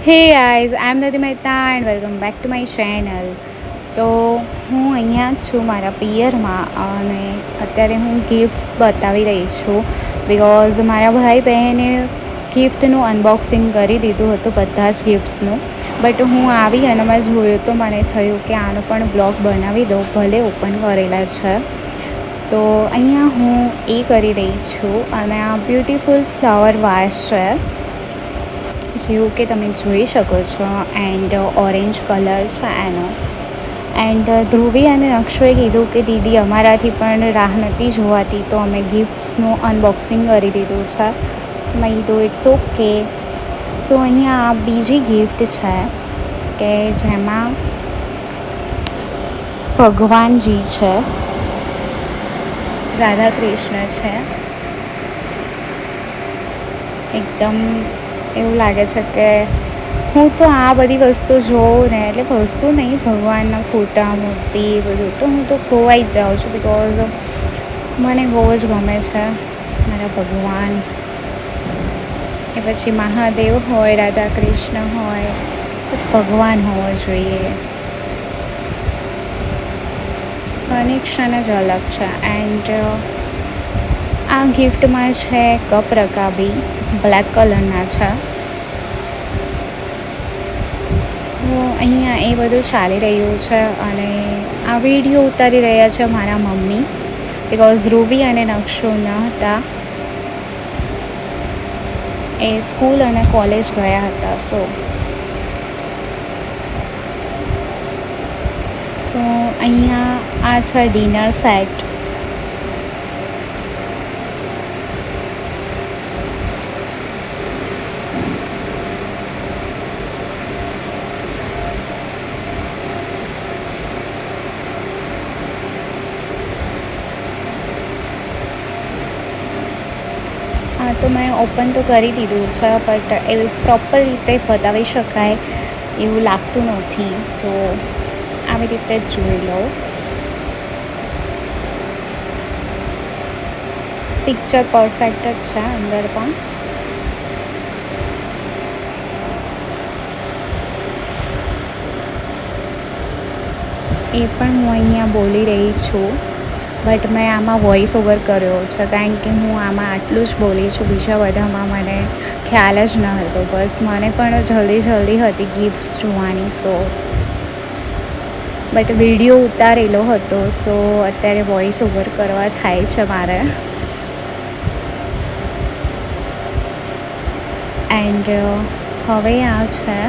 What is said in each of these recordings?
Hey guys, I'm Nadi Mehta and welcome back to my channel. તો હું અહીંયા જ છું મારા પિયરમાં અને અત્યારે હું ગિફ્ટ્સ બતાવી રહી છું બિકોઝ મારા ભાઈ બહેને ગિફ્ટનું અનબોક્સિંગ કરી દીધું હતું બધા જ ગિફ્ટ્સનું. બટ હું આવી અને મેં જોયું તો મને થયું કે આનો પણ બ્લોગ બનાવી દઉં, ભલે ઓપન કરેલા છે. તો અહીંયા હું એ કરી રહી છું અને આ બ્યુટિફુલ ફ્લાવર વાસ છે જેવું કે તમે જોઈ શકો છો. એન્ડ ઓરેન્જ કલર છે એનો. એન્ડ ધ્રુવી અને નક્ષોએ કીધું કે દીદી અમારાથી પણ રાહ નથી જોવાતી, તો અમે ગિફ્ટ્સનું અનબોક્સિંગ કરી દીધું છે. સો મેં કીધું ઇટ્સ ઓકે. સો અહીંયા આ બીજી ગિફ્ટ છે કે જેમાં ભગવાનજી છે, રાધા કૃષ્ણ છે. એકદમ એવું લાગે છે કે હું તો આ બધી વસ્તુ જોઉં ને, એટલે વસ્તુ નહીં, ભગવાનના ફોટા, મૂર્તિ, બધું, તો હું તો ખોવાઈ જ જાઉં છું બિકોઝ મને બહુ જ ગમે છે મારા ભગવાન. એ પછી મહાદેવ હોય, રાધા કૃષ્ણ હોય, બસ ભગવાન હોવો જોઈએ. કનેક્શન જ અલગ છે. એન્ડ આ ગિફ્ટમાં છે કપ રકાબી, બ્લેક કલરના છે. સો અહીંયા એ બધું ચાલી રહ્યું છે અને આ વિડીયો ઉતારી રહ્યા છે મારા મમ્મી બિકોઝ રૂબી અને નક્ષો ન હતા, એ સ્કૂલ અને કોલેજ ગયા હતા. તો અહીંયા આ છે ડિનર સેટ. તો મેં ઓપન તો કરી દીધું છે બટ એવું પ્રોપર રીતે બતાવી શકાય એવું લાગતું નથી. સો આવી રીતે જ જોઈ લો. પિક્ચર પરફેક્ટ જ છે અંદર પણ. એ પણ હું અહીંયા બોલી રહી છું બટ મેં આમાં વોઇસ ઓવર કર્યો છે કારણ કે હું આમાં આટલું જ બોલી છું, બીજા બધામાં મને ખ્યાલ જ ન હતો. બસ મને પણ જલ્દી હતી ગિફ્ટ્સ જોવાની. સો બટ વિડીયો ઉતારેલો હતો, સો અત્યારે વોઇસ ઓવર કરવા થાય છે મારે. એન્ડ હવે આ છે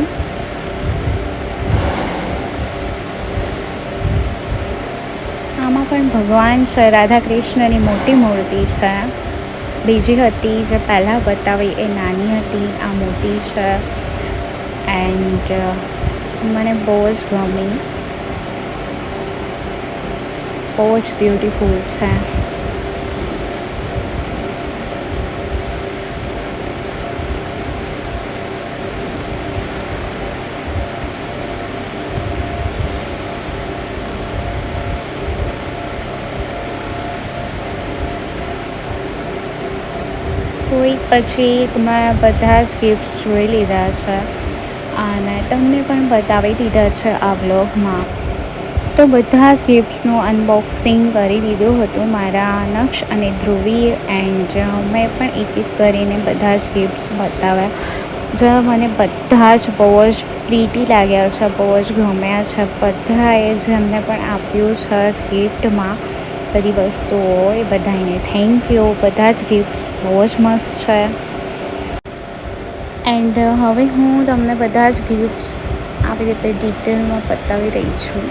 આમાં પણ ભગવાન છે, રાધા કૃષ્ણની મોટી મૂર્તિ છે. બીજી હતી જે પહેલાં બતાવી એ નાની હતી, આ મોટી છે. એન્ડ મને બહુ જ ગમી, બહુ જ બ્યુટિફુલ છે. સો એક પછી મેં બધા જ ગિફ્ટ્સ જોઈ લીધા છે અને તમને પણ બતાવી દીધા છે આ વ્લોગમાં. તો બધા જ ગિફ્ટ્સનું અનબોક્સિંગ કરી દીધું હતું મારા નક્ષ અને ધ્રુવી. એન્ડ મેં પણ એક એક કરીને બધા જ ગિફ્ટ્સ બતાવ્યા, જે મને બધા જ બહુ જ પ્રીટી લાગ્યા છે, બહુ જ ગમ્યા છે. બધાએ જેમને પણ આપ્યું છે ગિફ્ટમાં બધી વસ્તુઓ, એ બધાને થેન્ક યુ. બધા જ ગિફ્ટ્સ બહુ જ મસ્ત છે. એન્ડ હવે હું તમને બધા જ ગિફ્ટ્સ આવી રીતે ડિટેલમાં બતાવી રહી છું.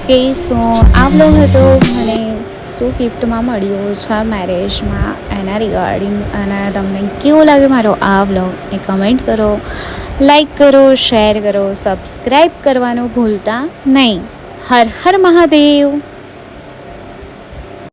ઓકે સો આ બ્લોગ હતો મને શું ગિફ્ટમાં મળ્યું છે મેરેજમાં એના રિગાર્ડિંગ, અને તમને કેવો લાગે મારો આ બ્લોગ એ કમેન્ટ કરો, લાઈક કરો, શેર કરો, સબસ્ક્રાઈબ કરવાનું ભૂલતા નહીં. હર હર મહાદેવ.